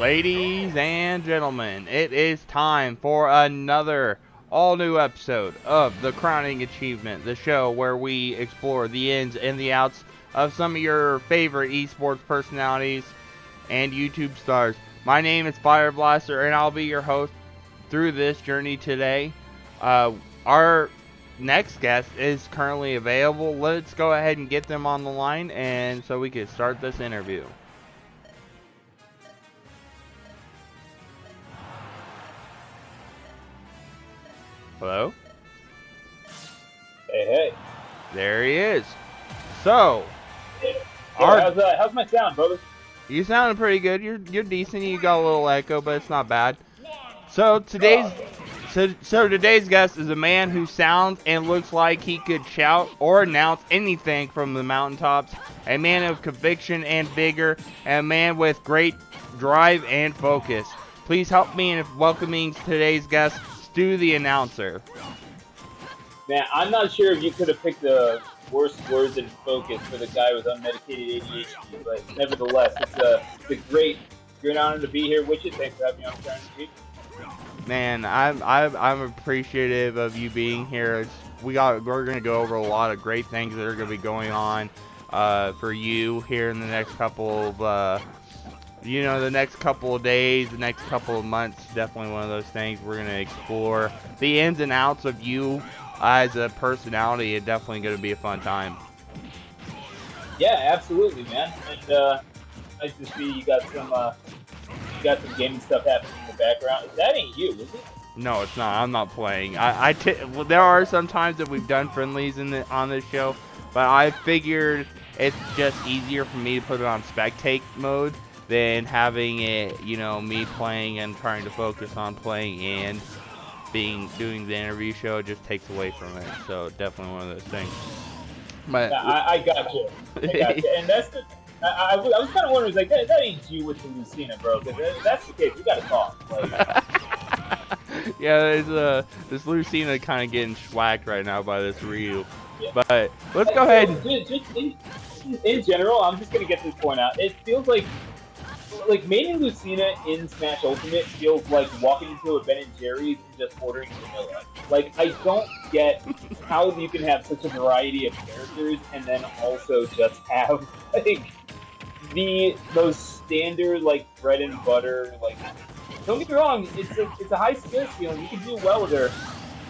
Ladies and gentlemen, it is time for another all-new episode of The Crowning Achievement, the show where we explore the ins and the outs of some of your favorite esports personalities and YouTube stars. My name is Fireblaster, and I'll be your host through this journey today. Our next guest is currently available. Let's go ahead and get them on the line, and so we can start this interview. Hello? Hey. There he is. So, how's my sound, brother? You sounded pretty good. You're decent. You got a little echo, but it's not bad. So today's guest is a man who sounds and looks like he could shout or announce anything from the mountaintops. A man of conviction and vigor, and a man with great drive and focus. Please help me in welcoming today's guest, StutheAnnouncer. Man, I'm not sure if you could have picked the worst words in focus for the guy with unmedicated ADHD, but nevertheless, it's a great honor to be here with you. Thanks for having me on the Crowning Achievement. Man, I'm appreciative of you being here. We're gonna go over a lot of great things that are gonna be going on for you here in the next couple of the next couple of days, the next couple of months. Definitely one of those things we're gonna explore the ins and outs of you as a personality. It's definitely gonna be a fun time. Yeah, absolutely, man. And nice to see you got some gaming stuff happening in the background. That ain't you, is it? No, it's not. I'm not playing. Well, there are some times that we've done friendlies on this show, but I figured it's just easier for me to put it on spectate mode than having it, me playing and trying to focus on playing and doing the interview show. It just takes away from it. So definitely one of those things. But yeah, I got you. And that's the. I was kind of wondering, like, that ain't you with the Lucina, bro. Because that's the case. We gotta talk. Like, yeah, this Lucina kind of getting schwacked right now by this Ryu. Yeah. But let's go ahead. Just in general, I'm just gonna get this point out. It feels like maining Lucina in Smash Ultimate feels like walking into a Ben and Jerry's and just ordering vanilla. Like, I don't get how you can have such a variety of characters and then also just have like those standard like bread and butter. Like, don't get me wrong, it's a high skill ceiling. You can do well with her,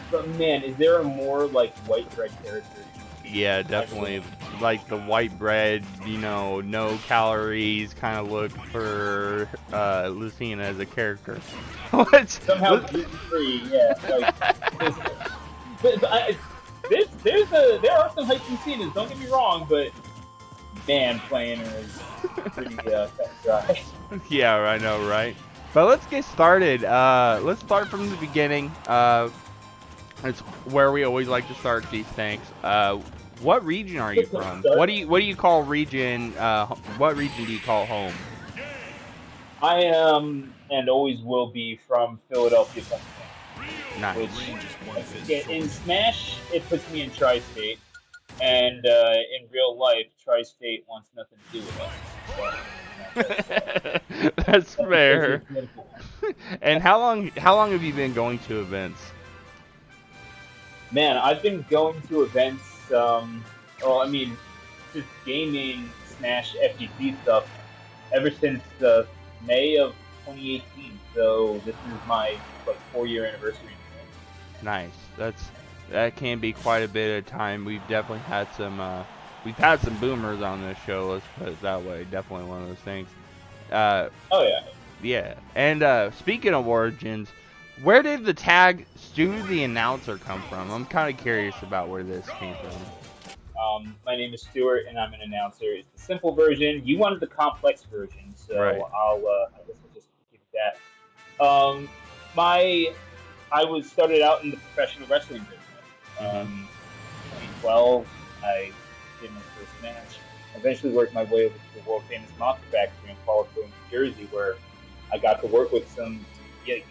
but man, is there a more like white bread character? Yeah, definitely. Like the white bread, no calories kind of look for Lucina as a character. Somehow gluten-free, yeah. There are some hype Lucinas, don't get me wrong, but man, playing her is pretty dry. Yeah, I know, right? But let's get started. Let's start from the beginning. It's where we always like to start these things. What region are you from? What do you call region? What region do you call home? I am and always will be from Philadelphia, Pennsylvania. Nice. Which, in Smash, it puts me in Tri-State, and in real life, Tri-State wants nothing to do with us. So, that's fair. And how long have you been going to events? Man, I've been going to events. Just gaming, Smash, FGC stuff ever since May of 2018. So this is my 4-year anniversary. Nice. That can be quite a bit of time. We've definitely had some boomers on this show. Let's put it that way. Definitely one of those things. Oh yeah. Yeah. And speaking of origins, where did the tag StutheAnnouncer come from? I'm kind of curious about where this came from. My name is Stuart, and I'm an announcer. It's the simple version. You wanted the complex version, so right. I guess I'll just keep that. I was started out in the professional wrestling business. 2012, I did my first match. Eventually worked my way over to the world famous Monster Factory in Colorado, New Jersey, where I got to work with some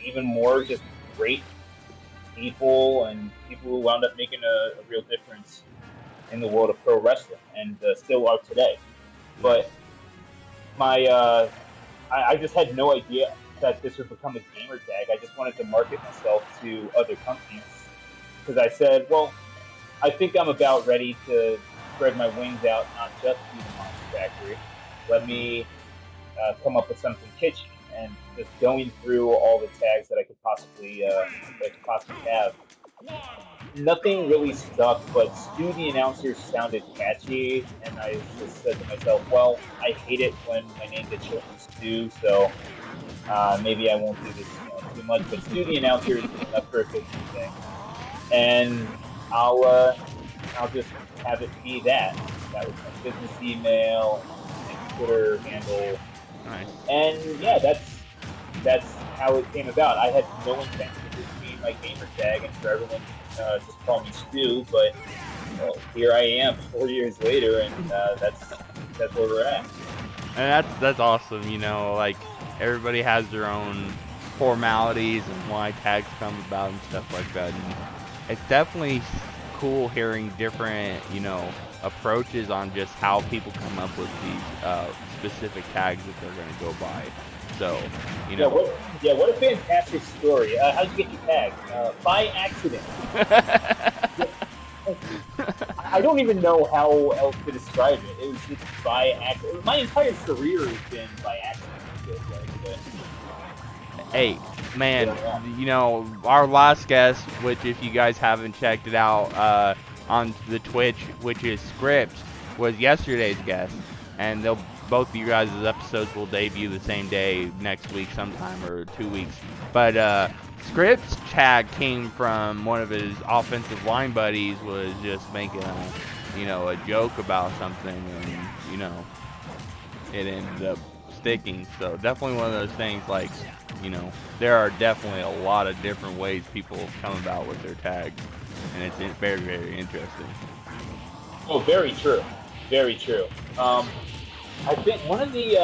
even more just great people and people who wound up making a real difference in the world of pro wrestling and still are today. But my I just had no idea that this would become a gamer tag. I just wanted to market myself to other companies because I said, well, I think I'm about ready to spread my wings out, not just be the Monster Factory. Let me come up with something kitschy, and just going through all the tags that I could possibly have. Nothing really stuck, but StutheAnnouncer sounded catchy, and I just said to myself, well, I hate it when my name gets shortened to Stu, so maybe I won't do this too much. But StutheAnnouncer is good enough for a good thing, and I'll just have it be that. That was my business email and Twitter handle. Nice. And yeah, that's how it came about. I had no intention of this being my gamer tag and for everyone just call me Stu, but well, here I am 4 years later, and that's where we're at. And that's awesome, you know, like everybody has their own formalities and why tags come about and stuff like that. And it's definitely cool hearing different, you know, approaches on just how people come up with these specific tags that they're going to go by. So, you know. What a fantastic story. How'd you get your tag? By accident. I don't even know how else to describe it. It was just by accident. My entire career has been by accident. Hey, man, you know, our last guest, which if you guys haven't checked it out on the Twitch, which is Script, was yesterday's guest. And both of you guys' episodes will debut the same day next week sometime or 2 weeks. But Script's tag came from one of his offensive line buddies was just making a joke about something, and you know, it ended up sticking. So definitely one of those things, like, you know, there are definitely a lot of different ways people come about with their tags, and it's very, very interesting. Oh, very true. Very true. I think one of the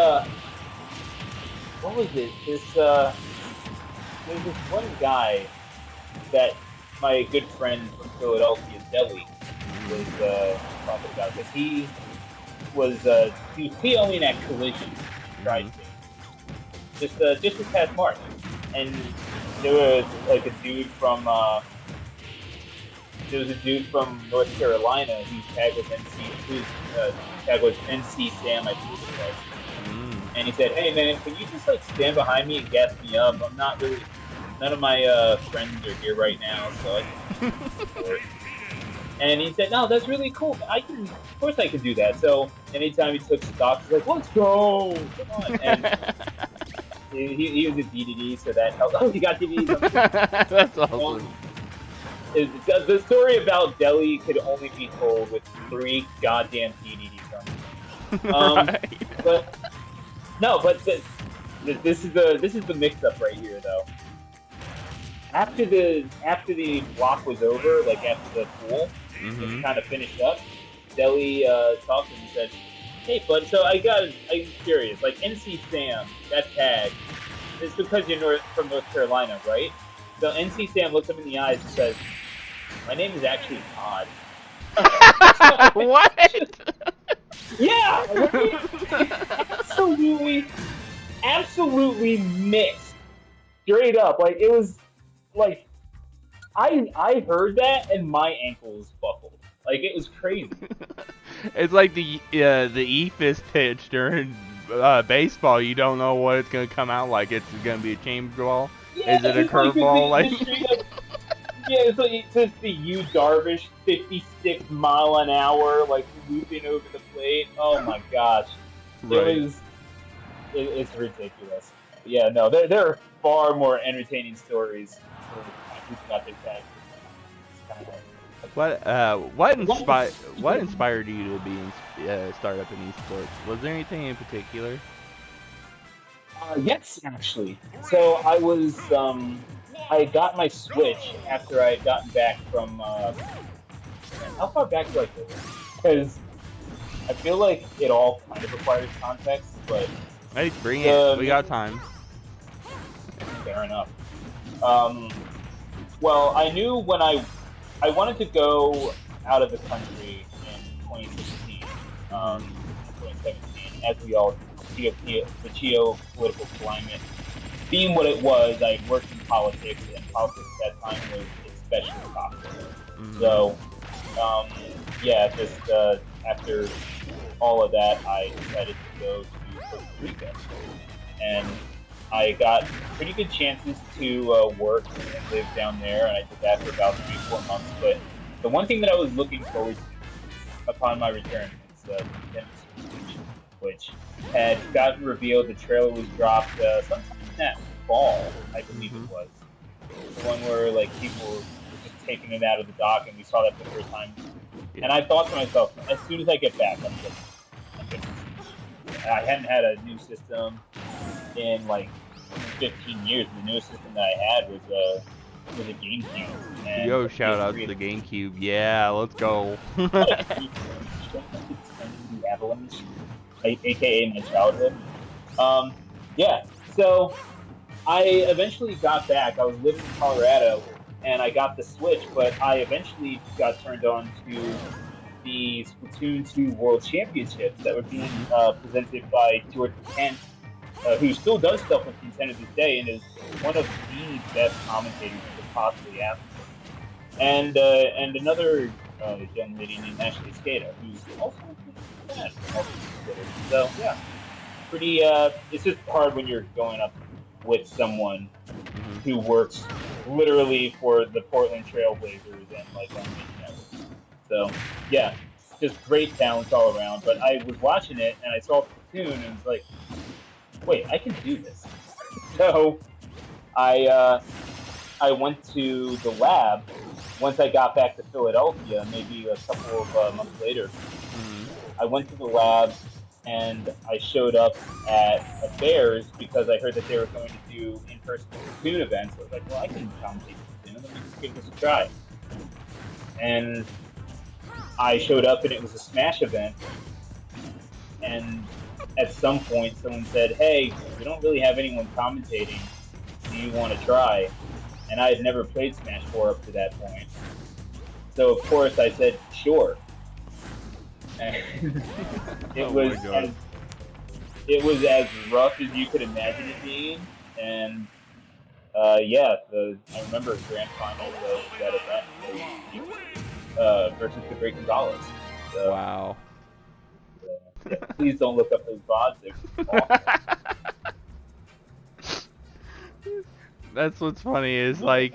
what was it? There's this one guy that my good friend from Philadelphia, Deli, was talking about this. He was POing at Collision, Tristate, just this past March, and there was like a dude from North Carolina whose tag was NC Sam, I believe it was. And he said, "Hey man, can you just like stand behind me and gas me up? None of my friends are here right now, so I can support." And he said, "No, that's really cool. Of course I can do that." So anytime he took stock, he's like, "Let's go, come on!" And he was a DDD, so that helped. Oh, he got DDD. That's awesome. The story about Deli could only be told with 3 goddamn DDD from But no, but this is the mix-up right here, though. After the block was over, like after the pool was kind of finished up, Deli talked to him and said, "Hey, bud, so I'm curious. Like NC Sam, that tag, it's because you're from North Carolina, right?" So NC Sam looks him in the eyes and says, "My name is actually Todd." What? Yeah, absolutely mixed, straight up. Like it was, like I heard that and my ankles buckled. Like it was crazy. It's like the E-fist pitch during baseball. You don't know what it's gonna come out like. It's gonna be a change ball. Yeah, is it a curveball? Like, yeah, it's like it's just the Yu Darvish 56 mile an hour, like looping over the plate. Oh my gosh, right. It's ridiculous. Yeah, no, there are far more entertaining stories for who got their tags. What inspired you to be start up in esports? Was there anything in particular? Yes, actually. So I got my Switch after I had gotten back from. How far back do I go? Because I feel like it all kind of requires context, but. Hey, bring it. We got time. Fair enough. Well, I knew when I wanted to go out of the country in 2016, 2017, as we all do. the geopolitical climate being what it was. I worked in politics, and politics at that time was especially toxic. So, yeah, just after all of that, I decided to go to Costa Rica, and I got pretty good chances to work and live down there, and I did that for about 3 or 4 months. But the one thing that I was looking forward to upon my return was the Nintendo Switch, which had gotten revealed. The trailer was dropped sometime that fall, I believe it was. The one where like people were just taking it out of the dock, and we saw that for the first time. Yeah. And I thought to myself, as soon as I get back, I'm getting I hadn't had a new system in like 15 years. The newest system that I had was a GameCube. And yo, shout out to the GameCube. Yeah, let's go. Avalanche, aka my childhood. Yeah. So I eventually got back. I was living in Colorado, and I got the Switch, but I eventually got turned on to the Splatoon 2 World Championships that were being presented by George Kent, who still does stuff with Nintendo to this day and is one of the best commentators you could possibly ask for. And another young lady named Ashley Skada, who's also a fan of Twitter. So yeah, pretty. It's just hard when you're going up with someone who works literally for the Portland Trailblazers and like on the network. So yeah, just great talents all around. But I was watching it and I saw Splatoon and was like, wait, I can do this. So I went to the lab once I got back to Philadelphia, maybe a couple of months later. I went to the lab and I showed up at a Bears because I heard that they were going to do in-person Splatoon events. I was like, well, I can commentate Splatoon. Let me just give this a try. And I showed up and it was a Smash event. And at some point, someone said, hey, we don't really have anyone commentating. Do you want to try? And I had never played Smash 4 up to that point. So, of course, I said, sure. And it was as rough as you could imagine it being. And, yeah, I remember grand final of that event versus the Great Gonzalez. So, wow. Yeah, please don't look up those VODs. They're That's what's funny is like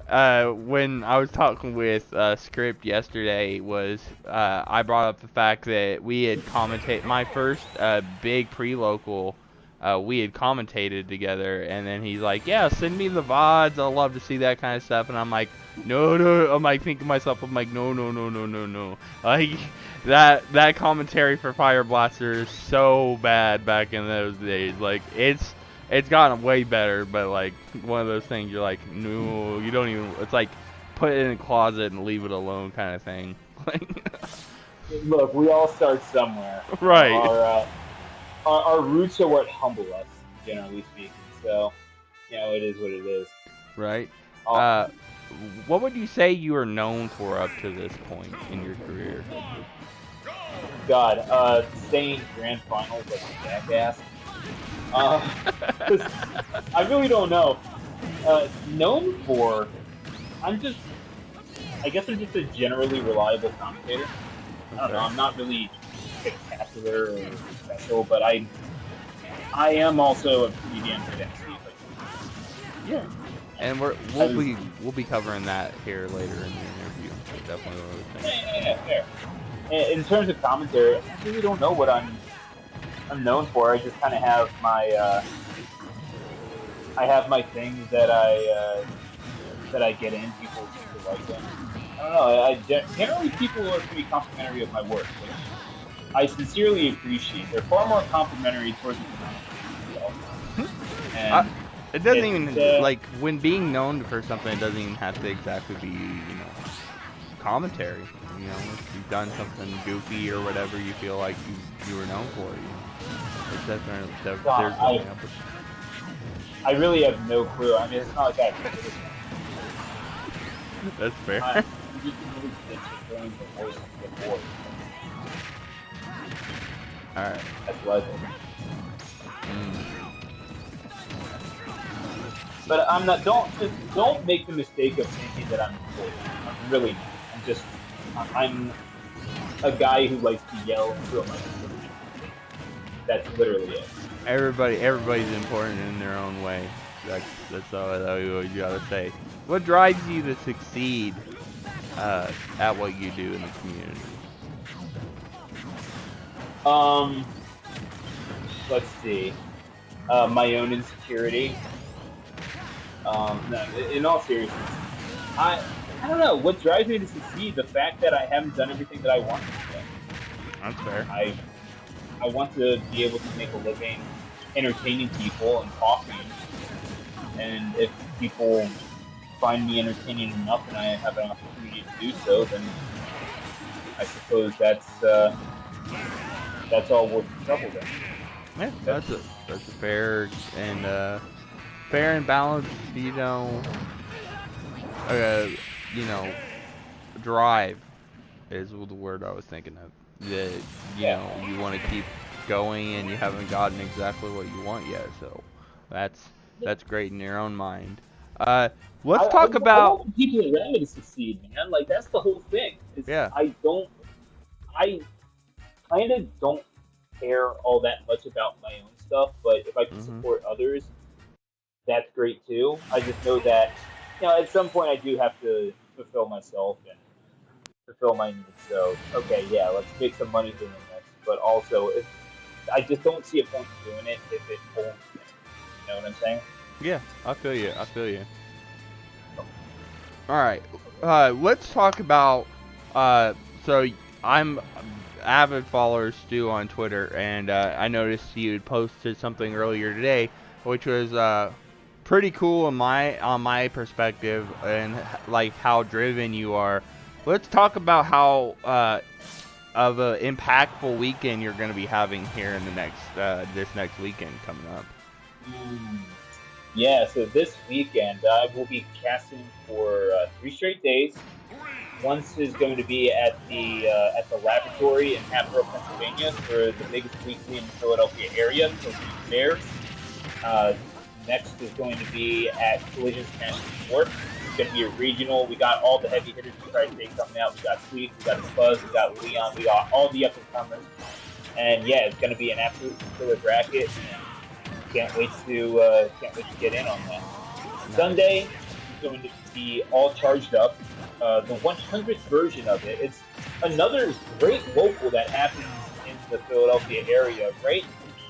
when I was talking with Script yesterday was I brought up the fact that we had commentated my first big pre-local. We had commentated together, and then he's like, "Yeah, send me the VODs. I'd love to see that kind of stuff." And I'm like, "No." I'm like thinking to myself, I'm like, "No." Like that commentary for Fireblaster is so bad back in those days. Like it's gotten way better, but like one of those things you're like, no, you don't even. It's like put it in a closet and leave it alone kind of thing. Look, we all start somewhere. Right. Our roots are what humble us, generally speaking. So, it is what it is. Right. What would you say you are known for up to this point in your career? God, staying grand finals like a jackass. I really don't know. Known for, I guess I'm just a generally reliable commentator. I don't know, I'm not really spectacular or special, but I am also a pretty damn good MC. Yeah. And we'll be covering that here later in the interview. Definitely one of those things. Yeah, fair. In terms of commentary, I really don't know what I'm known for. I just kind of have my things that I get in. People seem to like them. I don't know. Generally, people are pretty complimentary of my work, which I sincerely appreciate. They're far more complimentary towards the community. And it doesn't even like when being known for something. It doesn't even have to exactly be commentary. If you've done something goofy or whatever, you feel like you were known for. It's definitely there's something up with. I really have no clue. I mean, it's not like I. That's fair. Alright. That's what I think. But I'm not. Don't make the mistake of thinking that I'm important. I'm really not. I'm a guy who likes to yell and throw my foot. That's literally it. Everybody's important in their own way. That's all you gotta say. What drives you to succeed at what you do in the community? Let's see. My own insecurity. No, in all seriousness, I don't know what drives me to succeed. The fact that I haven't done everything that I want to do. That's fair. I want to be able to make a living entertaining people and talking. And if people find me entertaining enough and I have an opportunity to do so, then I suppose that's all worth the trouble then. Yeah, that's a fair and balanced, drive is the word I was thinking of. That you want to keep going and you haven't gotten exactly what you want yet, so that's great in your own mind. Let's talk I about want people around me to succeed, man. Like that's the whole thing. yeah. I kind of don't care all that much about my own stuff, but if I can support others, that's great too. I just know that at some point I do have to fulfill myself and fulfill my needs. So okay, yeah, let's make some money doing this. But also, if I just don't see a point in doing it if it won't. You know what I'm saying? Yeah, I feel you. All right, let's talk about. So I'm avid follower of Stu on Twitter, and I noticed you had posted something earlier today, which was pretty cool on my perspective, and like how driven you are. Let's talk about how of an impactful weekend you're going to be having here in the this next weekend coming up. Yeah, so this weekend I will be casting for 3 straight days. Once is going to be at the laboratory in Hatboro, Pennsylvania, for the biggest weekly in the Philadelphia area, so Bears. Next is going to be at Collision Smash Sport. It's going to be a regional. We got all the heavy hitters from Tristate coming out. We got Sweet, we got Fuzz, we got Leon, we got all the up and comers. And yeah, it's going to be an absolute killer bracket. Can't wait to get in on that. Sunday is going to be all charged up. The 100th version of it. It's another great local that happens in the Philadelphia area, right?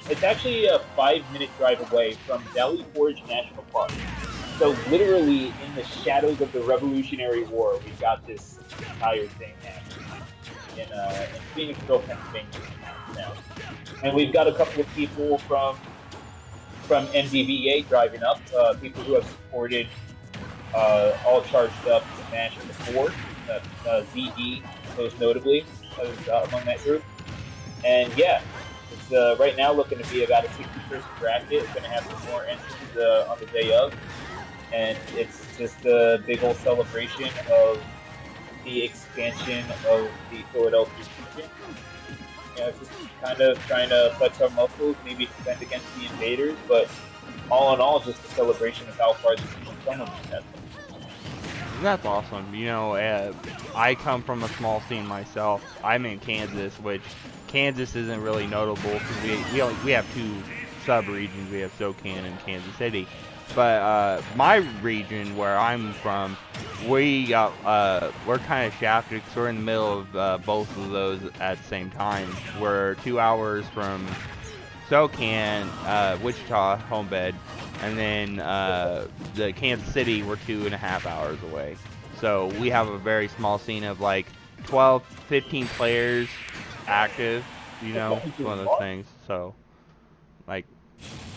It's actually a 5-minute drive away from Valley Forge National Park. So literally in the shadows of the Revolutionary War, we've got this entire thing happening in Phoenixville, Pennsylvania now. And we've got a couple of people from MDVA driving up, people who have supported all charged up Smash before, ZD most notably among that group. And yeah, it's right now looking to be about a 60-person bracket. It's going to have some more entries on the day of. And it's just a big old celebration of the expansion of the Philadelphia region. Just kind of trying to flex our muscles, maybe defend against the invaders, but all in all, just a celebration of how far this tournament has been. That's awesome. I come from a small scene myself. I'm in Kansas, which Kansas isn't really notable because we have 2 sub-regions. We have SoCan and Kansas City. But my region, where I'm from, we're kind of shafted because we're in the middle of both of those at the same time. We're 2 hours from SoCan, Wichita, homebed, and then the Kansas City, we're 2.5 hours away. So we have a very small scene of like 12, 15 players active. It's one of those things. So, like,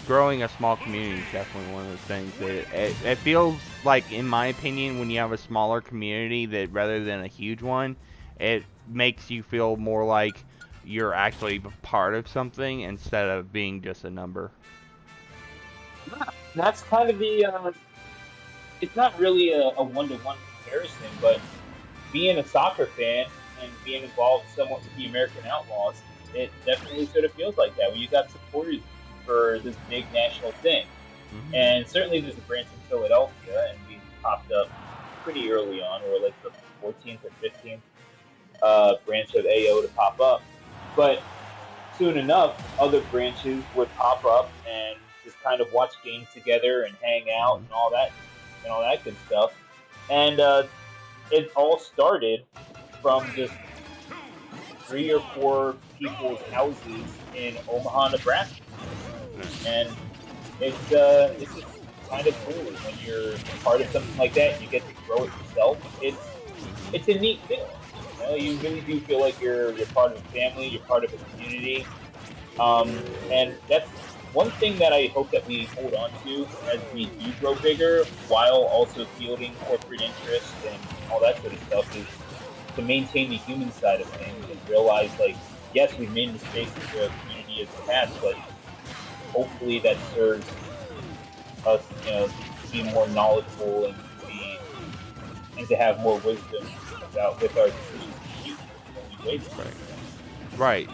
growing a small community is definitely one of those things that it feels like, in my opinion, when you have a smaller community that rather than a huge one, it makes you feel more like you're actually part of something instead of being just a number. Yeah, that's kind of the. It's not really a one-to-one comparison, but being a soccer fan and being involved somewhat with the American Outlaws, it definitely sort of feels like that. When you got supporters for this big national thing. And certainly there's a branch in Philadelphia, and we popped up pretty early on. We were like the 14th or 15th branch of AO to pop up. But soon enough, other branches would pop up and just kind of watch games together and hang out and all that good stuff. And it all started from just 3 or 4 people's houses in Omaha, Nebraska, and it's just kind of cool when you're part of something like that and you get to grow it yourself. It's a neat feeling. You know, you really do feel like you're part of a family, you're part of a community, and that's one thing that I hope that we hold on to as we do grow bigger, while also fielding corporate interest and all that sort of stuff, is to maintain the human side of things and realize, like, yes, we've made mistakes as a community as a past, but hopefully that serves us, you know, to be more knowledgeable and to have more wisdom about with our decisions in the future. Right.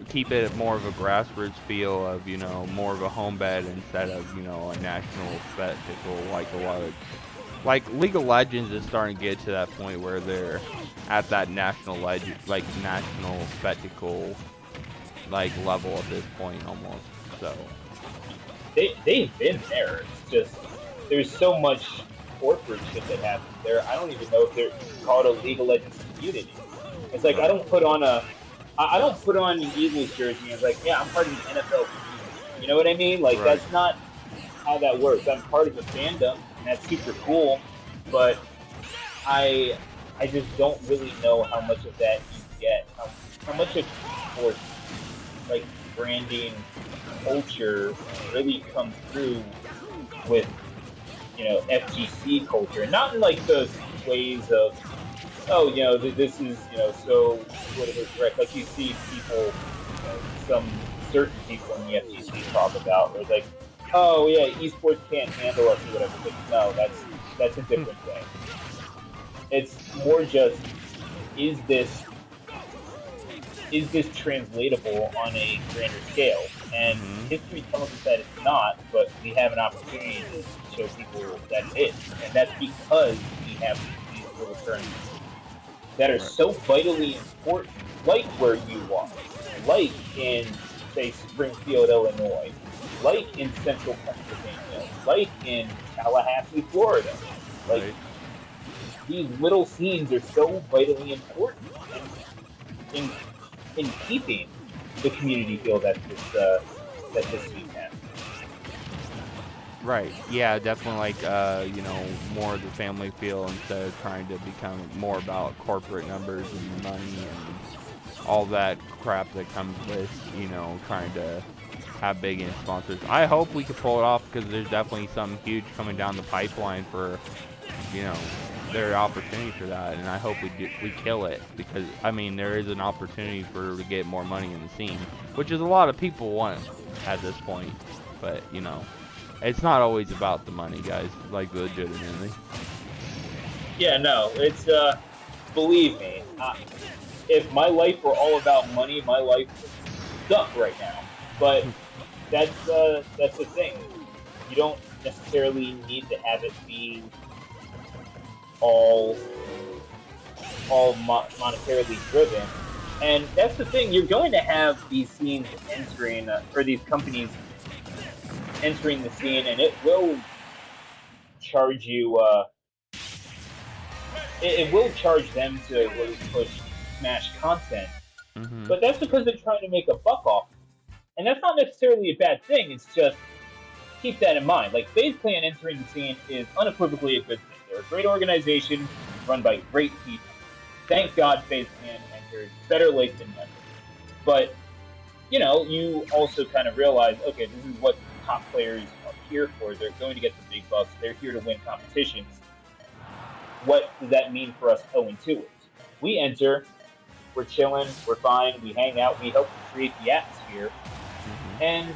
Keep it more of a grassroots feel of, you know, more of a home bed instead of, you know, a national spectacle like a lot of, like League of Legends is starting to get to that point where they're at that national spectacle like level at this point almost. So they've been there. It's just there's so much corporate shit that happens there. I don't even know if they're called a League of Legends community. It's like I don't put on an Eagles jersey and it's like, yeah, I'm part of the NFL community. You know what I mean? Like that's not how that works. I'm part of the fandom and that's super cool, but I just don't really know how much of that you get. How much of sports, like branding, culture, really comes through with, you know, FGC culture, not in like those ways of, oh, you know, this is, you know, so politically correct. Like you see people, you know, some certain people in the FGC talk about, where it's like, oh yeah, esports can't handle us or whatever. But no, that's a different thing. It's more just, is this translatable on a grander scale? And history tells us that it's not, but we have an opportunity to show people that it is. And that's because we have these little tournaments that are so vitally important, like where you are, like in, say, Springfield, Illinois, like in Central Pennsylvania, like in Tallahassee, Florida. Like, these little scenes are so vitally important in keeping the community feel that this scene has. Right. Yeah, definitely like, you know, more of the family feel instead of trying to become more about corporate numbers and money and all that crap that comes with, you know, trying to have big sponsors. I hope we can pull it off because there's definitely something huge coming down the pipeline for, you know, their opportunity for that, and I hope we kill it, because I mean there is an opportunity to get more money in the scene, which is a lot of people want at this point, but you know, it's not always about the money, guys, like legitimately. Yeah, no, it's believe me, if my life were all about money, my life would suck right now. But that's the thing. You don't necessarily need to have it be all monetarily driven, and that's the thing. You're going to have these scenes entering, or these companies entering the scene, and it will charge you. It will charge them to really push Smash content, but that's because they're trying to make a buck off, and that's not necessarily a bad thing. It's just, keep that in mind. Like, FaZe Clan entering the scene is unequivocally a good thing. They're a great organization run by great people. Thank God FaZe Clan entered. Better late than never. But, you know, you also kind of realize, okay, this is what top players are here for. They're going to get the big bucks. They're here to win competitions. What does that mean for us owing to it? We enter, we're chilling, we're fine, we hang out, we help create the atmosphere, and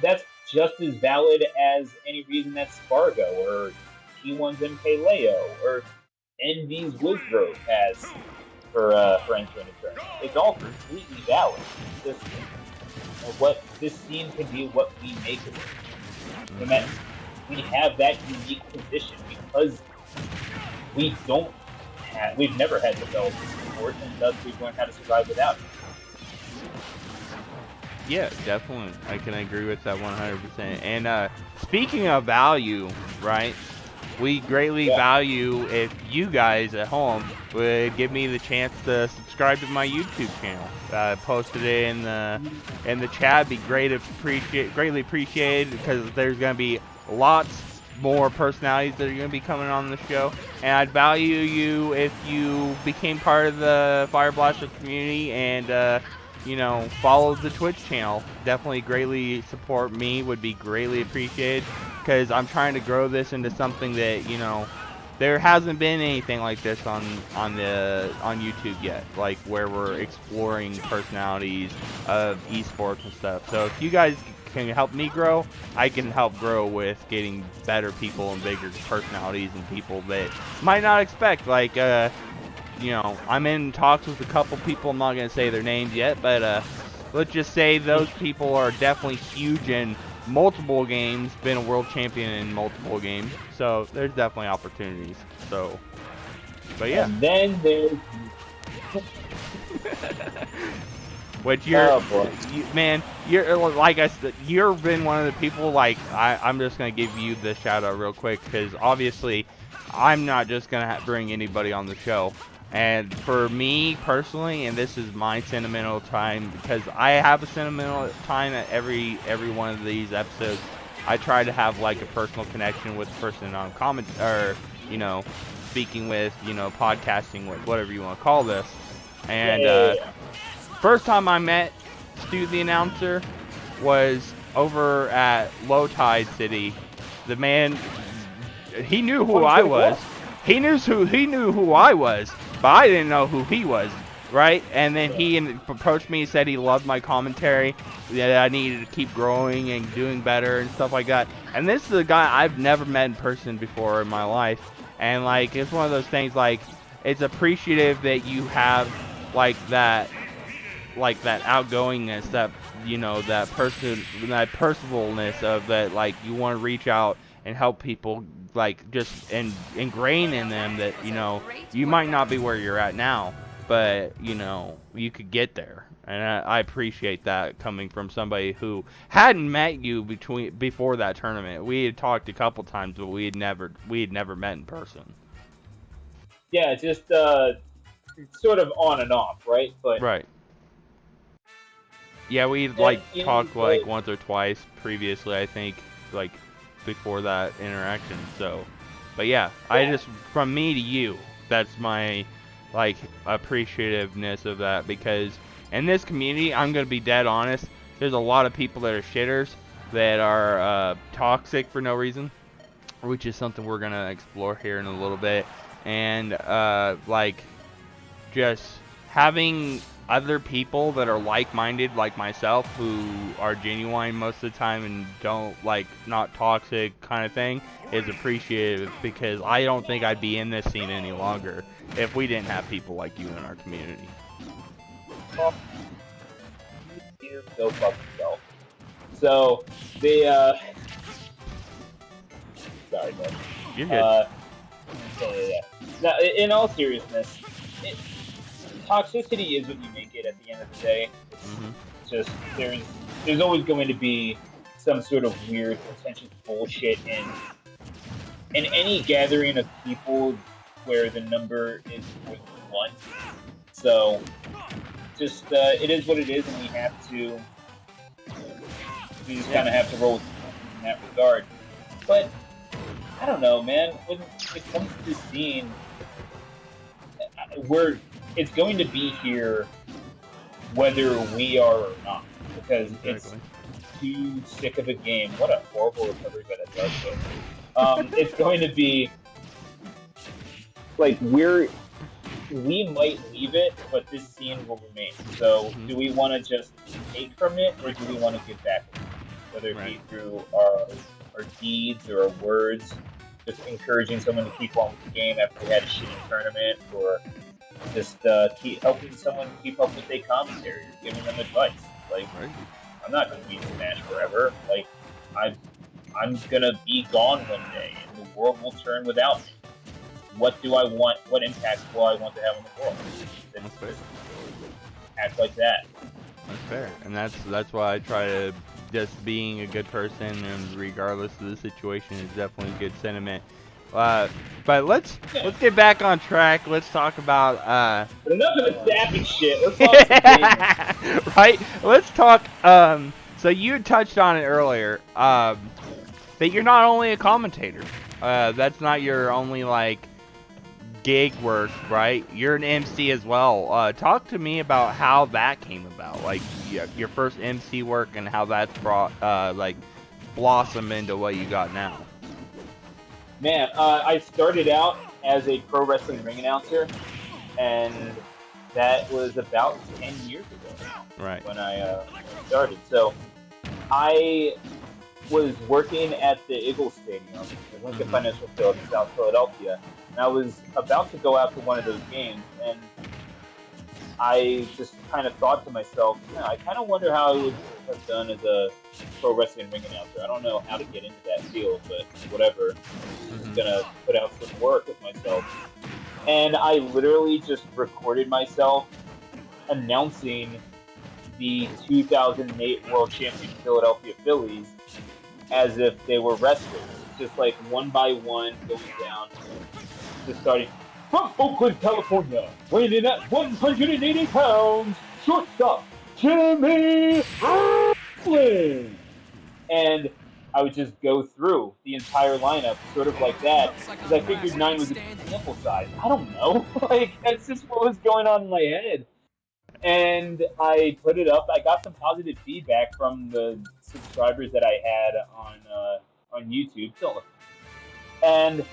that's just as valid as any reason that Spargo or T1's MK Leo or NV's Wizgrove has for entering a tournament. It's all completely valid. Just what this scene can be, what we make of it. And that we have that unique position because we've never had developers support, and thus we've learned how to survive without it. Yeah, definitely. I can agree with that 100%. And speaking of value, right? We greatly value if you guys at home would give me the chance to subscribe to my YouTube channel. Posted it in the chat. Be greatly appreciated because there's gonna be lots more personalities that are gonna be coming on the show, and I'd value you if you became part of the Fireblaster community and you know, follow the Twitch channel. Definitely greatly support me, would be greatly appreciated, because I'm trying to grow this into something that, you know, there hasn't been anything like this on YouTube yet, like where we're exploring personalities of esports and stuff. So if you guys can help me grow, I can help grow with getting better people and bigger personalities and people that might not expect, like you know, I'm in talks with a couple people. I'm not going to say their names yet, but let's just say those people are definitely huge in multiple games, been a world champion in multiple games. So there's definitely opportunities. So, but yeah. And then there's... Which man, you're like I said, you've been one of the people. Like I'm just gonna give you the shout out real quick because obviously I'm not just gonna bring anybody on the show. And for me personally, and this is my sentimental time, because I have a sentimental time at every one of these episodes. I try to have like a personal connection with the person I'm or you know, speaking with, you know, podcasting with, whatever you want to call this. And first time I met StutheAnnouncer was over at Low Tide City. The man, he knew who I was. He knew who I was, but I didn't know who he was, right? And then he approached me and said he loved my commentary, that I needed to keep growing and doing better and stuff like that. And this is a guy I've never met in person before in my life. And like, it's one of those things, like, it's appreciative that you have like that outgoingness, that, you know, that personableness of that, like, you want to reach out and help people, like, just ingrain in them that, you know, you might not be where you're at now, but, you know, you could get there. And I appreciate that coming from somebody who hadn't met you before that tournament. We had talked a couple times, but we had never met in person. Yeah, just sort of on and off, right? But right. Yeah, we like talked like once or twice previously, I think, like before that interaction. So, but yeah, I just, from me to you, that's my like appreciativeness of that, because in this community, I'm gonna be dead honest, there's a lot of people that are shitters, that are toxic for no reason, which is something we're gonna explore here in a little bit, and like just having other people that are like-minded like myself, who are genuine most of the time and don't, like, not toxic kind of thing, is appreciated, because I don't think I'd be in this scene any longer if we didn't have people like you in our community. You go fuck yourself. So they sorry, bud. You're good. Yeah. Now, in all seriousness, toxicity is what you make it at the end of the day. It's just there's always going to be some sort of weird, contentious bullshit in any gathering of people where the number is more than one. So just it is what it is, and we just kind of have to roll with it in that regard. But I don't know, man. When it comes to this scene, it's going to be here whether we are or not, because it's too sick of a game. What a horrible recovery by that dog. It's going to be like we might leave it, but this scene will remain. So do we want to just take from it, or do we want to give back, whether it be through our deeds or our words, just encouraging someone to keep on with the game after they had a shitty tournament, or just keep helping someone keep up with their commentary, or giving them advice. Like, I'm not going to be in Smash forever. Like, I'm going to be gone one day, and the world will turn without me. What do I want? What impacts will I want to have on the world? That's fair. Act like that. That's fair, and that's why I try to just being a good person, and regardless of the situation, is definitely a good sentiment. But let's get back on track. Let's talk about But enough of the sappy shit. Let's talk some gaming. right. Let's talk. So you touched on it earlier. That you're not only a commentator. That's not your only like gig work, right? You're an MC as well. Talk to me about how that came about, like your first MC work and how that's brought like blossom into what you got now. Man, I started out as a pro wrestling ring announcer, and that was about 10 years ago now, Right. when I started. So I was working at the Eagles Stadium, the Lincoln Financial Field in South Philadelphia, and I was about to go out to one of those games, and I just kind of thought to myself, I kind of wonder how I would have done as a pro wrestling ring announcer. I don't know how to get into that field, but whatever. I'm just gonna put out some work with myself. And I literally just recorded myself announcing the 2008 World Champion Philadelphia Phillies as if they were wrestlers, just like one by one going down, just starting from Oakland, California, weighing in at 180 pounds, shortstop Jimmy Flynn. And I would just go through the entire lineup, sort of like that, because I figured 9 was a sample size. I don't know, like that's just what was going on in my head. And I put it up. I got some positive feedback from the subscribers that I had on YouTube, and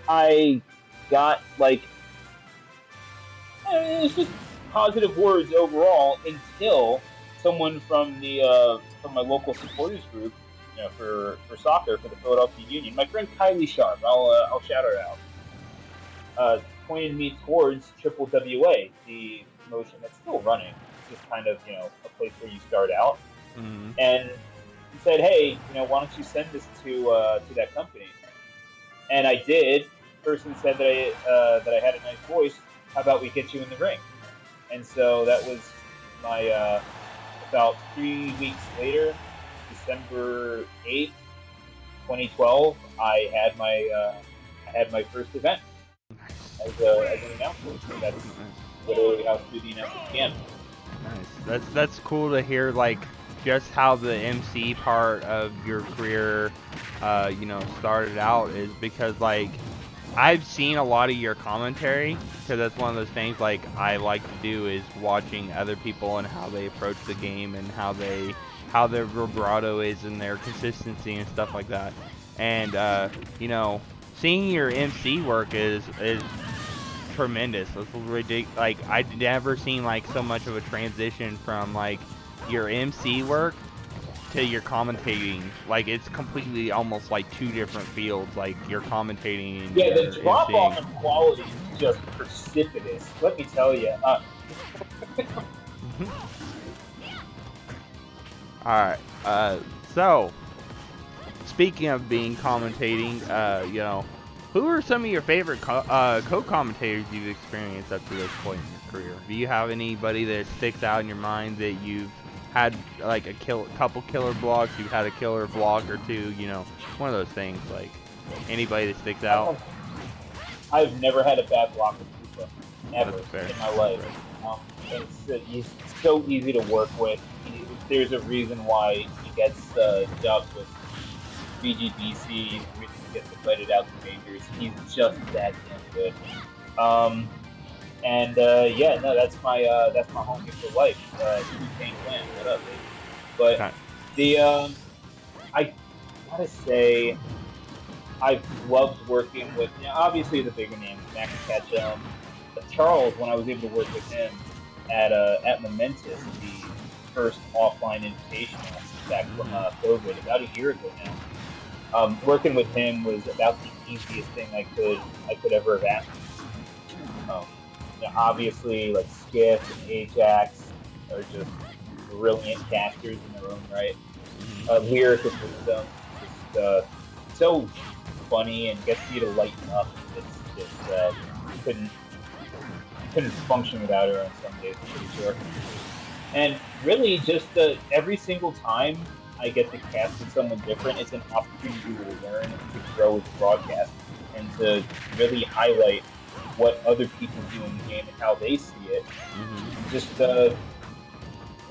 I got like it's just positive words overall until someone from the from my local supporters group, for soccer for the Philadelphia Union, my friend Kylie Sharp, I'll shout her out, pointed me towards Triple WA, the promotion that's still running. It's just kind of a place where you start out, and he said, hey, why don't you send this to that company? And I did. The person said that I had a nice voice. How about we get you in the ring? And so that was my about 3 weeks later, December 8th, 2012. I had my first event as an announcer. So that's literally how StutheAnnouncer began. Nice. That's cool to hear, like just how the MC part of your career, started out, is because like I've seen a lot of your commentary, because that's one of those things like I like to do, is watching other people and how they approach the game and how their vibrato is and their consistency and stuff like that. And seeing your MC work is tremendous. It's ridiculous. Like I've never seen like so much of a transition from like your MC work to your commentating. Like it's completely almost like two different fields. Like you're commentating and the drop off in quality is just precipitous. Let me tell you. All right. So speaking of being commentating, who are some of your favorite co-commentators you've experienced up to this point in your career? Do you have anybody that sticks out in your mind that you've had like a couple killer blogs, you've had a killer vlog or two, one of those things, like anybody that sticks out? I've never had a bad block with Kupa, ever in my life. He's so easy to work with. There's a reason why he gets dubbed with BGBC, the reason he gets invited out to majors. He's just that damn good. That's my homie for life. King Win, what up, baby? But I gotta say, I've loved working with obviously the bigger names, Max Ketchum, Charles. When I was able to work with him at Momentous, the first offline invitational back from COVID about a year ago now. Working with him was about the easiest thing I could ever have asked. Obviously, like Skiff and Ajax are just brilliant casters in their own right. Lyricism, just so funny and gets you to lighten up. It's just couldn't couldn't function without her on some days, I'm pretty sure. And really, just every single time I get to cast with someone different, it's an opportunity to learn, to grow with broadcast, and to really highlight what other people do in the game and how they see it. Just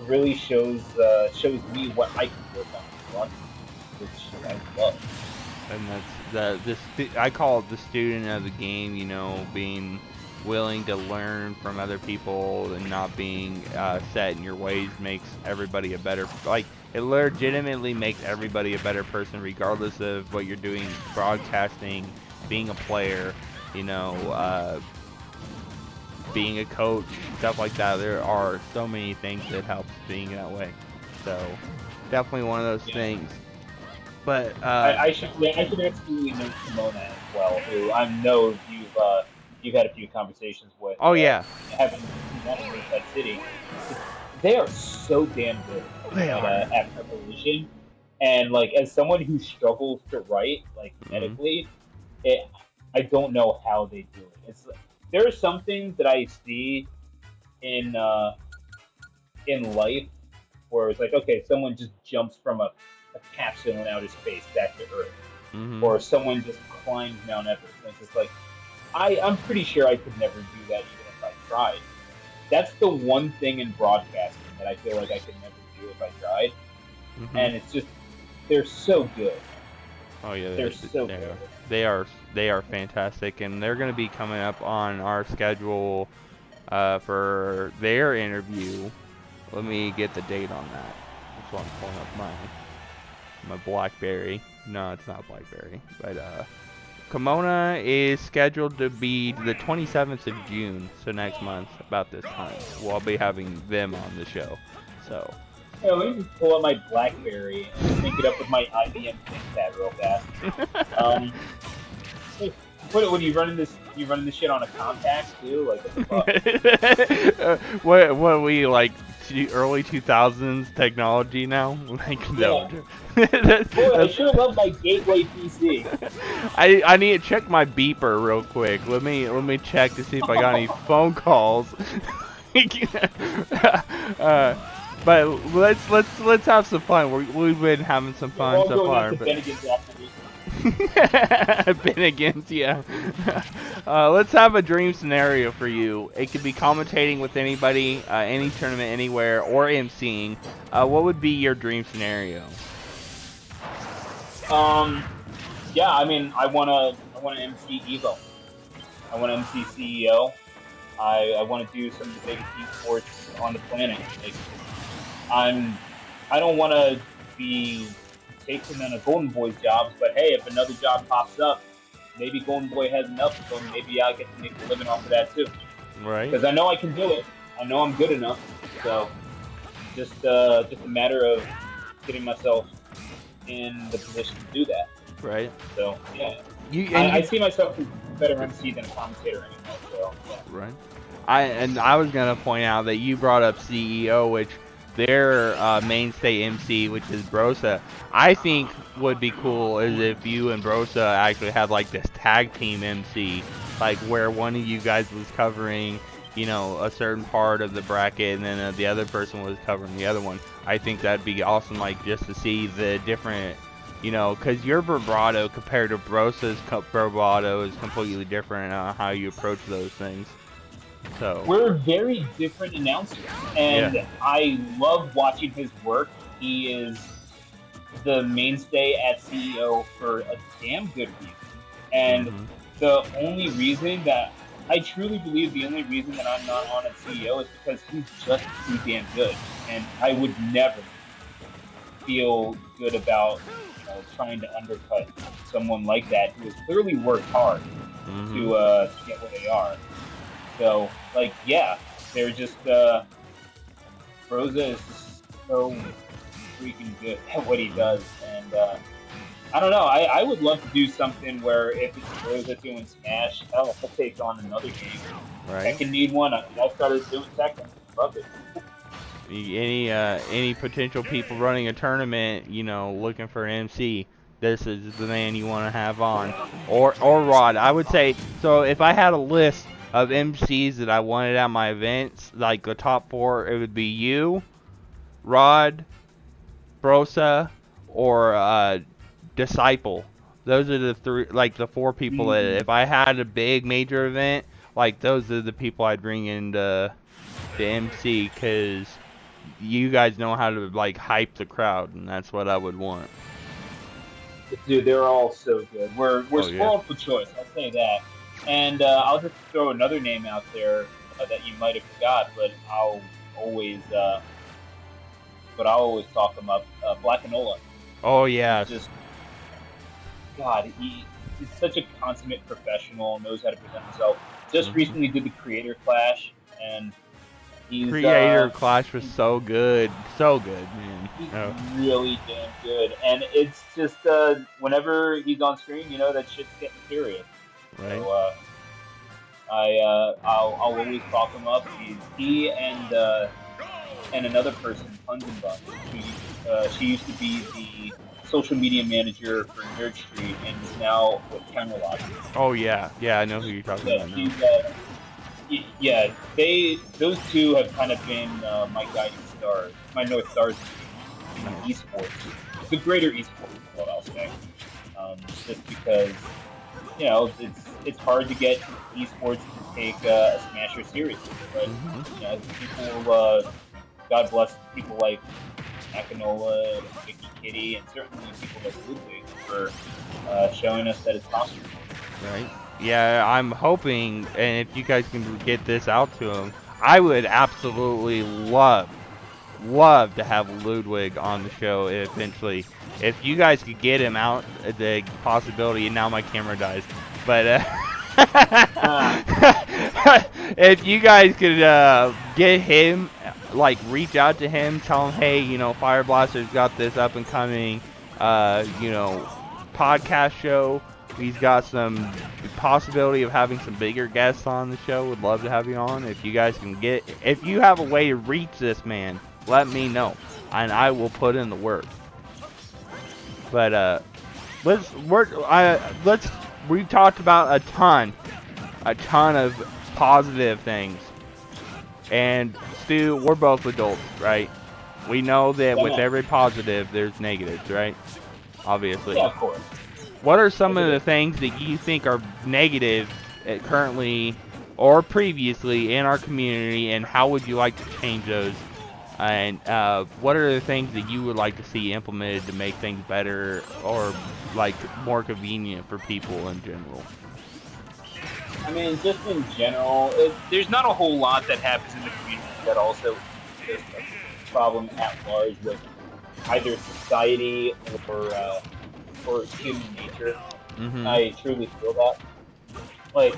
really shows me what I can work on in front, which I love. And I call it the student of the game. You know, being willing to learn from other people and not being set in your ways makes everybody a better. Like, it legitimately makes everybody a better person, regardless of what you're doing, broadcasting, being a player. You know, being a coach, stuff like that. There are so many things that helps being that way. So, definitely one of those things. But I should absolutely know Simona as well, who I know you've had a few conversations with. Oh yeah, having met in Red City, they are so damn good at preparation. And like, as someone who struggles to write like medically, I don't know how they do it. It's there are some things that I see in life where it's like, okay, someone just jumps from a capsule in outer space back to Earth, or someone just climbs Mount Everest. And it's just like, I'm pretty sure I could never do that even if I tried. That's the one thing in broadcasting that I feel like I could never do if I tried. And it's just, they're so good. Oh yeah, they're so good. They are fantastic, and they're going to be coming up on our schedule for their interview. Let me get the date on that. That's why I'm pulling up my BlackBerry. No, it's not BlackBerry, but Kimona is scheduled to be the 27th of June, so next month, about this time. We'll be having them on the show. So. Yeah, let me just pull up my BlackBerry and sync it up with my IBM ThinkPad real fast. What are you running this? You running this shit on a compact too? Like what the fuck? what we like? Early 2000s technology now? Like, no. Boy, I should have loved my gateway PC. I need to check my beeper real quick. Let me check to see if I got any phone calls. But let's have some fun. We've been having some fun so far. Bennigan's, yeah. Let's have a dream scenario for you. It could be commentating with anybody, any tournament, anywhere, or emceeing. What would be your dream scenario? Yeah, I mean, I wanna MC Evo. I wanna MC CEO. I want to do some of the biggest esports on the planet. Like, I don't want to be taking on a Golden Boy's jobs, but hey, if another job pops up, maybe Golden Boy has enough, so maybe I get to make a living off of that too. Right. Because I know I can do it. I know I'm good enough. So just a matter of getting myself in the position to do that. Right. So yeah, I see myself as a better MC than a commentator anymore. So yeah. Right. I was gonna point out that you brought up CEO, which their mainstay MC, which is Brosa, I think would be cool is if you and Brosa actually had like this tag team MC, like where one of you guys was covering, you know, a certain part of the bracket, and then the other person was covering the other one. I think that'd be awesome, like just to see the different, you know, because your vibrato compared to Brosa's vibrato is completely different how you approach those things. So we're very different announcers, and I love watching his work. He is the mainstay at CEO for a damn good reason, and the only reason that I truly believe the only reason that I'm not on at CEO is because he's just too damn good, and I would never feel good about trying to undercut someone like that who has clearly worked hard to get where they are. So, like, yeah, they're just, Brosa is just so freaking good at what he does, and, I don't know, I would love to do something where if it's Brosa doing Smash, hell, I'll take on another game. Right. Tekken need one, I started doing Tekken, love it. Any potential people running a tournament, you know, looking for an MC, this is the man you want to have on. Or Rod. I would say, so if I had a list of MCs that I wanted at my events, like the top 4, it would be you, Rod, Brosa, or Disciple. Those are the 3, like the 4 people that if I had a big major event, like those are the people I'd bring into the MC, because you guys know how to like hype the crowd, and that's what I would want. Dude, they're all so good. We're Oh, yeah. spoiled for choice. I'll say that. And I'll just throw another name out there that you might have forgot, but I'll always talk him up. Blackanola. Oh, yes. Just God, he's such a consummate professional. Knows how to present himself. Just recently did the Creator Clash, and he's Creator Clash was so good, man. He's really damn good, and it's just whenever he's on screen, you know that shit's getting serious. Right. So I'll always talk him up. He and another person, Puns and Buns. She used to be the social media manager for Nerd Street, and is now with Camelot. Oh yeah, I know who you're talking about now. Yeah, those two have kind of been my guiding stars, my North Stars in esports. The greater esports is what I'll say. Just because, you know, it's hard to get esports to take a Smasher seriously, but you know, people, God bless people like Akinola, Vicky Kitty, and certainly people like Ludwig for showing us that it's possible. Right. Yeah, I'm hoping, and if you guys can get this out to him, I would absolutely love to have Ludwig on the show eventually. If you guys could get him out, the possibility, and now my camera dies, but if you guys could get him, like reach out to him, tell him, hey, you know, Fireblaster's got this up and coming, you know, podcast show. He's got some possibility of having some bigger guests on the show. Would love to have you on. If you guys can if you have a way to reach this man, let me know, and I will put in the work. But we've talked about a ton of positive things, and Stu, we're both adults, right? We know that with every positive, there's negatives, right? Obviously. Yeah, of course. What are some of the things that you think are negative currently or previously in our community, and how would you like to change those? And what are the things that you would like to see implemented to make things better or like more convenient for people in general? I mean, just in general, there's not a whole lot that happens in the community that also is a problem at large with either society or human nature. I truly feel that. Like,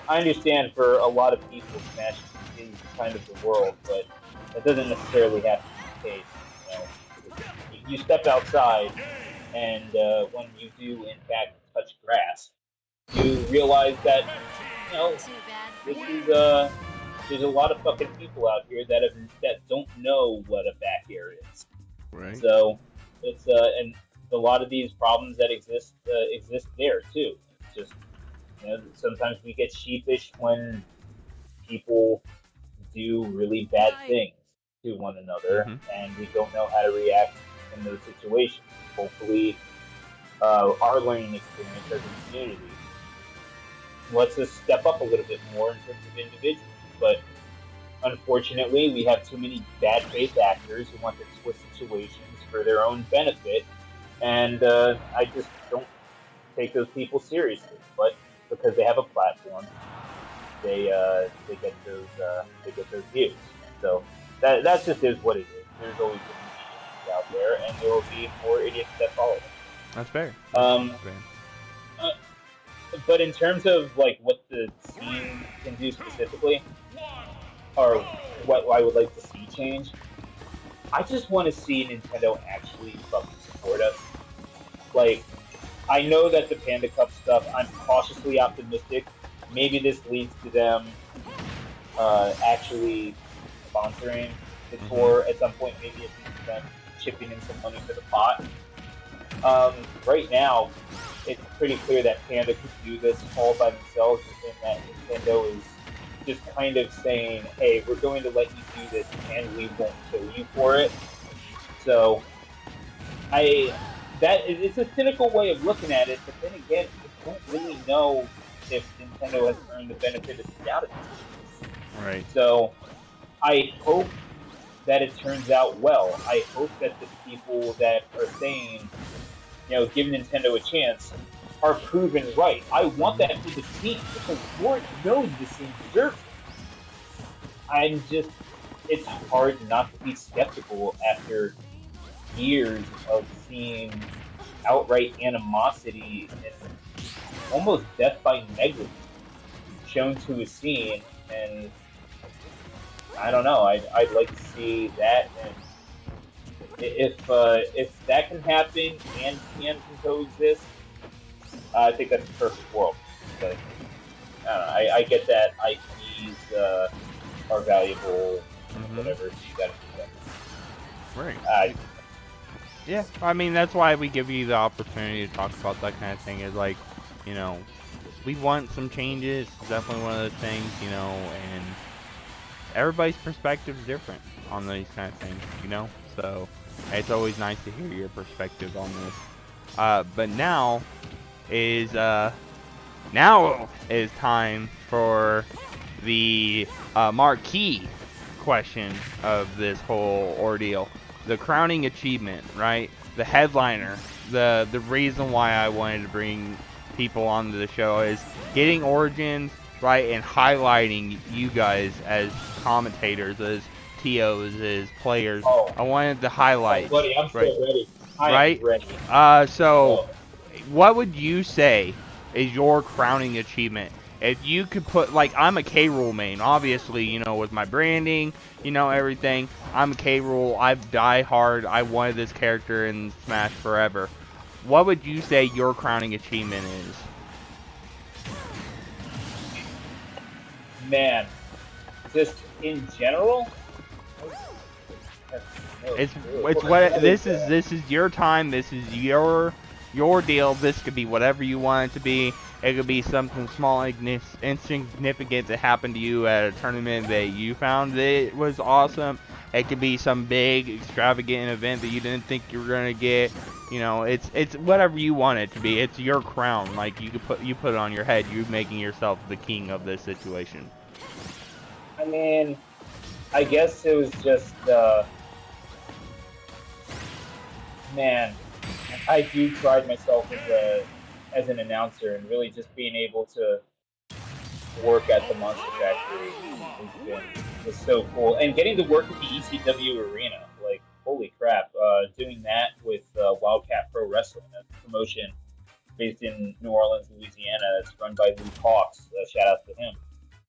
I understand for a lot of people, Smash is kind of the world, but that doesn't necessarily have to be the case. You know, you step outside, and when you do in fact touch grass, you realize that, you know, this is there's a lot of fucking people out here that don't know what a back air is. Right. So it's and a lot of these problems that exist there too. It's just, you know, sometimes we get sheepish when people do really bad things to one another, and we don't know how to react in those situations. Hopefully, our learning experience as a community lets us step up a little bit more in terms of individuals. But unfortunately, we have too many bad faith actors who want to twist situations for their own benefit, and I just don't take those people seriously. But because they have a platform, they get those views. So that just is what it is. There's always going to be idiots out there, and there will be more idiots that follow them. That's fair. But in terms of like what the scene can do specifically, or what I would like to see change, I just want to see Nintendo actually fucking support us. Like, I know that the Panda Cup stuff, I'm cautiously optimistic. Maybe this leads to them actually sponsoring before at some point maybe it leads them chipping in some money for the pot. Right now, it's pretty clear that Panda could do this all by themselves, and that Nintendo is just kind of saying, "Hey, we're going to let you do this, and we won't kill you for it." So, it's a cynical way of looking at it, but then again, I don't really know if Nintendo has earned the benefit of the doubt at this. Right. So, I hope that it turns out well. I hope that the people that are saying, give Nintendo a chance, are proven right. I want that for the scene because Lord knows the scene deserves it. It's hard not to be skeptical after years of seeing outright animosity and almost death by negligence shown to a scene, and I don't know. I'd like to see that, and if that can happen and can coexist, I think that's the perfect world. But I don't know. I get that IPs are valuable, whatever. So you gotta do that. Right. Yeah, I mean, that's why we give you the opportunity to talk about that kind of thing. Is like, we want some changes. It's definitely one of those things, and everybody's perspective is different on these kind of things, So it's always nice to hear your perspective on this. But now is time for the marquee question of this whole ordeal. The crowning achievement, right? The headliner. The reason why I wanted to bring people onto the show is getting Origins, right, and highlighting you guys as commentators, as TOs, as players. I wanted to highlight. Buddy, I'm so ready. I am ready. So, what would you say is your crowning achievement? If you could put, like, I'm a K-Rool main, obviously, with my branding, everything. I'm a K-Rool, I die hard, I wanted this character in Smash forever. What would you say your crowning achievement is? Man, just in general? It's what this is your time, this is your deal. This could be whatever you want it to be. It could be something small, insignificant that happened to you at a tournament that you found that it was awesome. It could be some big, extravagant event that you didn't think you were gonna get. It's whatever you want it to be. It's your crown. Like you put it on your head. You're making yourself the king of this situation. I mean, I guess it was just, man, I do pride myself as an announcer, and really just being able to work at the Monster Factory was so cool. And getting to work at the ECW arena, like, holy crap, doing that with Wildcat Pro Wrestling, a promotion based in New Orleans, Louisiana, that's run by Luke Hawks. Shout out to him.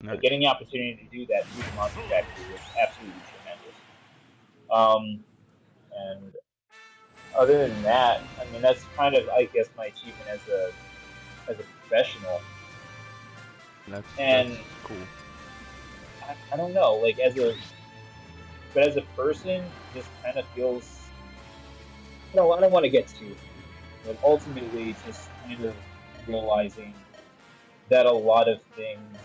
Nice. Getting the opportunity to do that through the Monster Factory was absolutely tremendous. And other than that, I mean, that's kind of, I guess, my achievement as a professional. That's cool. I don't know, like as a person, just kind of feels. No, I don't want to get too, but ultimately, just kind of realizing that a lot of things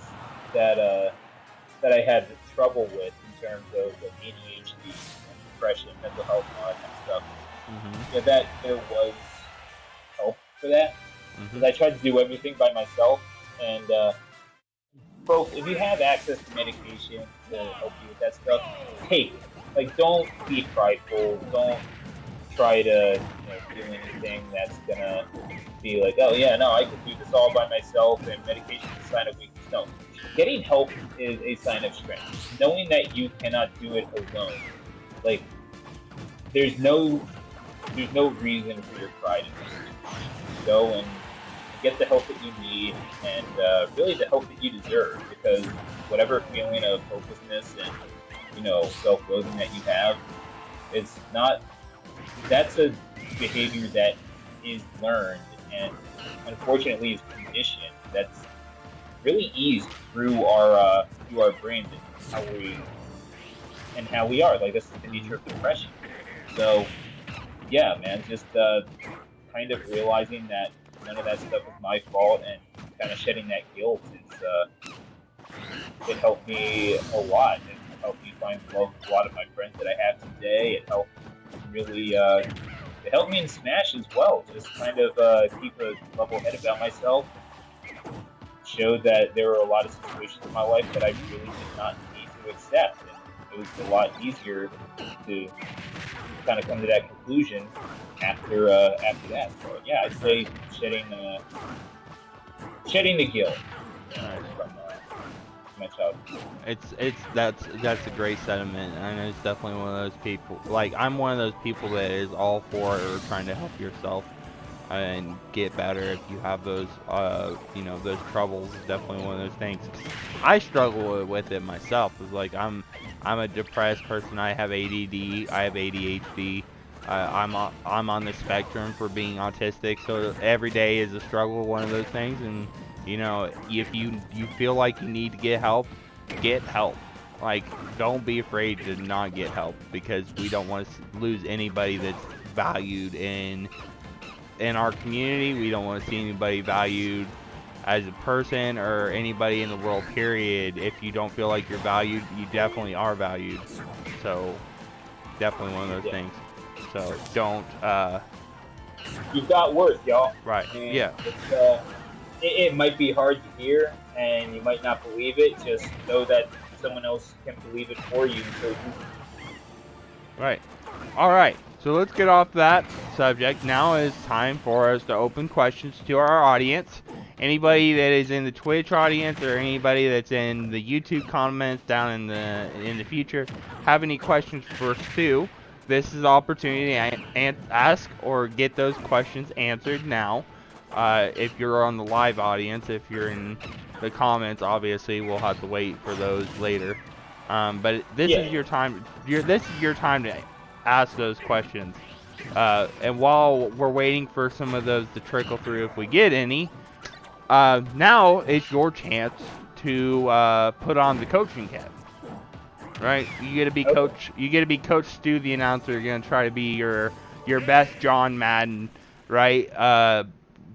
that I had trouble with in terms of ADHD, depression, mental health, and all that kind of stuff. Yeah, that there was help for that. Because I tried to do everything by myself, and folks, if you have access to medication to help you with that stuff, take it. Like, don't be prideful. Don't try to do anything that's gonna be like, oh yeah, no, I can do this all by myself, and medication is a sign of weakness. No, getting help is a sign of strength. Knowing that you cannot do it alone, like, there's no reason for your pride in this. Go and get the help that you need, and really the help that you deserve, because whatever feeling of hopelessness and self-loathing that you have, it's not. That's a behavior that is learned and unfortunately is conditioned. That's really eased through our brains and and how we are. Like, this is the nature of depression. So, yeah, man, just kind of realizing that none of that stuff is my fault and kind of shedding that guilt it helped me a lot. It helped me find love with a lot of my friends that I have today. It helped really, it helped me in Smash as well. Just kind of keep a level head about myself. Showed that there were a lot of situations in my life that I really did not need to accept. And it was a lot easier to kind of come to that conclusion after that. So yeah, I'd say shedding the guilt from my childhood. That's a great sentiment. I know it's definitely one of those people. Like, I'm one of those people that is all for trying to help yourself and get better if you have those those troubles. It's definitely one of those things. I struggle with it myself. It's like I'm a depressed person. I have ADD. I have ADHD. I'm on the spectrum for being autistic. So every day is a struggle. One of those things. And if you feel like you need to get help, get help. Like, don't be afraid to not get help, because we don't want to lose anybody that's valued in our community. We don't want to see anybody valued as a person or anybody in the world, period. If you don't feel like you're valued, you definitely are valued. So definitely one of those things. So don't You've got worth, y'all. right. And Yeah. It might be hard to hear and you might not believe it. Just know that someone else can believe it for you. So Right. All right. So let's get off that subject. Now is time for us to open questions to our audience. Anybody that is in the Twitch audience or anybody that's in the YouTube comments down in the future have any questions for Stu, this is the opportunity to ask or get those questions answered now. If you're on the live audience, if you're in the comments, obviously we'll have to wait for those later. But this is your time. This is your time to ask those questions. And while we're waiting for some of those to trickle through, if we get any, now it's your chance to put on the coaching cap. Right? You get to be coach. You get to be Coach Stu, the announcer. You're gonna try to be your best John Madden, right?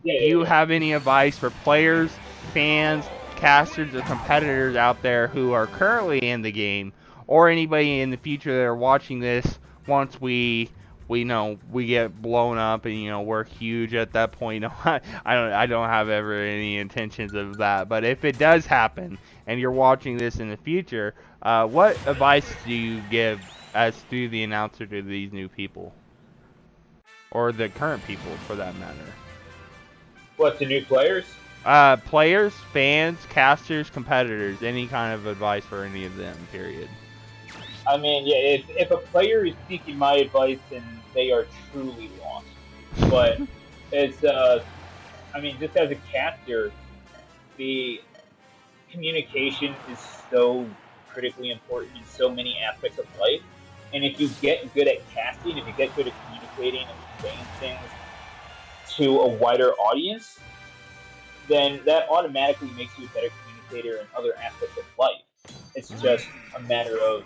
Do you have any advice for players, fans, casters, or competitors out there who are currently in the game, or anybody in the future that are watching this once we get blown up and we're huge at that point? I don't have ever any intentions of that, but if it does happen and you're watching this in the future, what advice do you give as Stu the announcer to these new people, or the current people for that matter? what, to new players? Players, fans, casters, competitors. Any kind of advice for any of them, period. I mean, yeah, if a player is seeking my advice, then they are truly lost. But it's, I mean, just as a caster, the communication is so critically important in so many aspects of life. And if you get good at casting, if you get good at communicating and conveying things to a wider audience, then that automatically makes you a better communicator in other aspects of life. It's just a matter of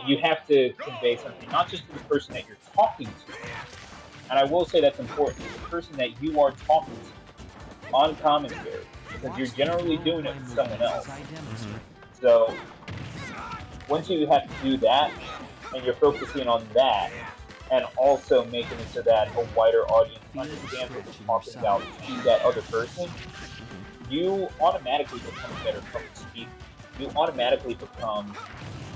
you have to convey something not just to the person that you're talking to, and I will say that's important, to the person that you are talking to on commentary, because you're generally doing it with someone else. So once you have to do that, and you're focusing on that, and also making it so that a wider audience understands what you're talking about to that other person, you automatically become a better public speaker. You automatically become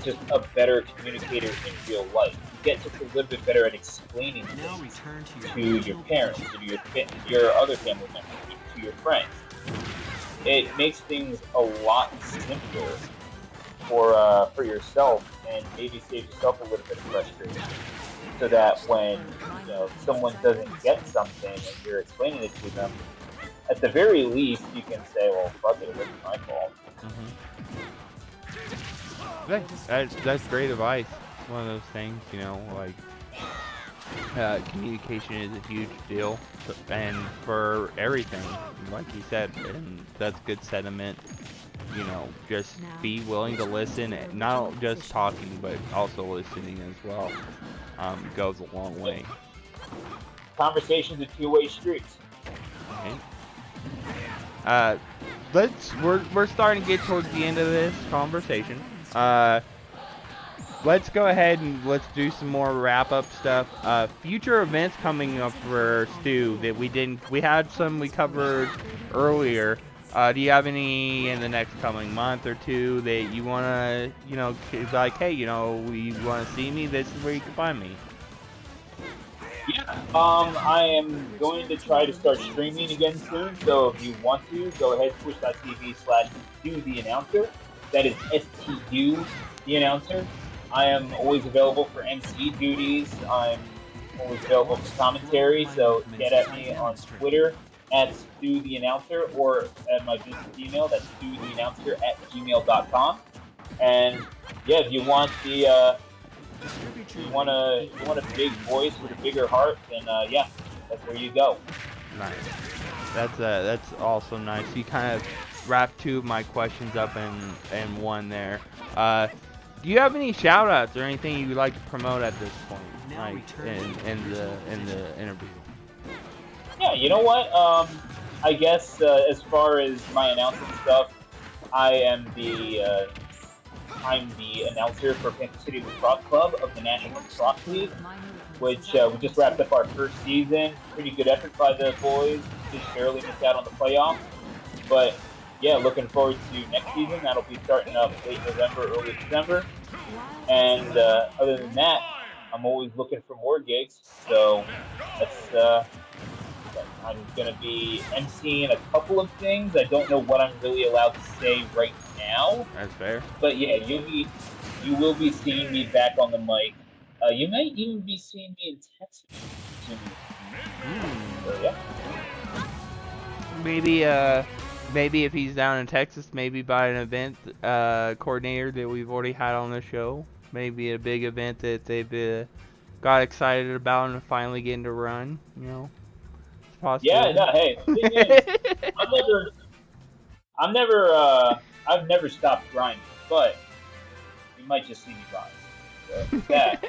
just a better communicator in real life. You get just a little bit better at explaining things to your parents, to your other family members, to your friends. It makes things a lot simpler for yourself, and maybe save yourself a little bit of frustration. So that when someone doesn't get something and you're explaining it to them, at the very least you can say, "Well, fuck it wasn't my fault." That's great advice. One of those things, like communication is a huge deal, and for everything, like you said, and that's good sentiment. you know, just be willing to listen, not just talking, but also listening as well, goes a long way. Conversation's a two-way street. Okay. We're starting to get towards the end of this conversation. Let's go ahead and let's do some more wrap-up stuff. Future events coming up for Stu that we had some we covered earlier. Do you have any in the next coming month or two that you wanna, you know, like, hey, you know, you wanna see me? This is where you can find me. Yeah. I am going to try to start streaming again soon. So if you want to, go ahead, twitch.tv/StutheAnnouncer. That is STU the announcer. I am always available for MC duties. I'm always available for commentary. So get at me on Twitter at StutheAnnouncer or at my business email. That's StutheAnnouncer@gmail.com. And yeah, if you want the you want a big voice with a bigger heart, then yeah, that's where you go. Nice. That's also nice. You kind of wrapped two of my questions up in one there. Do you have any shout outs or anything you would like to promote at this point, like in the interview? Yeah, you know what? I guess as far as my announcing stuff, I'm the announcer for Kansas City Lacrosse Club of the National Lacrosse League, which we just wrapped up our first season. Pretty good effort by the boys. Just barely missed out on the playoffs. But yeah, looking forward to next season. That'll be starting up late November, early December. And other than that, I'm always looking for more gigs. So that's I'm going to be emceeing a couple of things. I don't know what I'm really allowed to say right now. That's fair. But yeah, you will be seeing me back on the mic. You might even be seeing me in Texas soon. So yeah. Maybe if he's down in Texas, maybe by an event coordinator that we've already had on the show. Maybe a big event that they've got excited about and finally getting to run. You know, it's possible. Yeah, no, hey, the thing is, I've never stopped grinding, but you might just see me rise. So with that,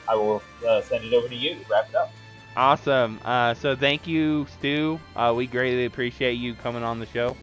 I will send it over to you to wrap it up. Awesome. So thank you, Stu. We greatly appreciate you coming on the show.